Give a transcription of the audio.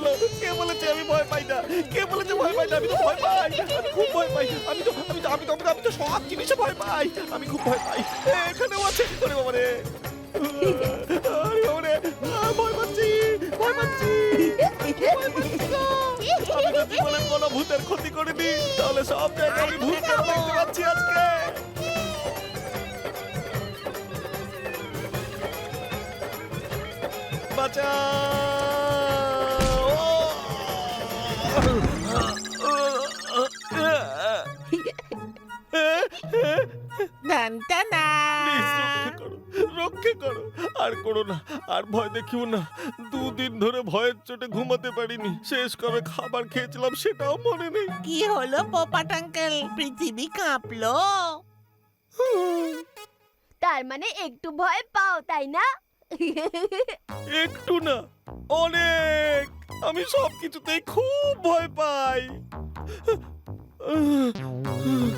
বললো? কে বলেছে আমি ভয় পাই না? কে বলেছে ভয় পাই না? আমি তো ভয় পাই। আমি খুব ভয় পাই। আমি তো সব জিনিসে ভয় পাই। আমি খুব ভয় পাই। এখানেও আছে। ওরে বাবা রে! আরে বাবা রে! ভয় পাচ্ছি, ভয় পাচ্ছি। ভয় পাচ্ছি গো! আমি তো জীবনে কোনো ভূতের ক্ষতি করিনি। তাহলে সব জায়গায় আমি ভূত কেন দেখতে পাচ্ছি আজকে? টানটানা। প্লিজ রক্ষে করো, আর করো না, আর ভয় দেখিও না। 2 দিন ধরে ভয়ের চোটে ঘুমাতে পারিনি। শেষ কবে খাবার খেয়েছিলাম সেটাও মনে নেই। কি হলো পোপাট আঙ্কেল? পৃথিবী কাঁপলো? তার মানে একটু ভয় পাও তাই না? একটু না, অনেক। আমি সব কিছুতেই খুব ভয় পাই।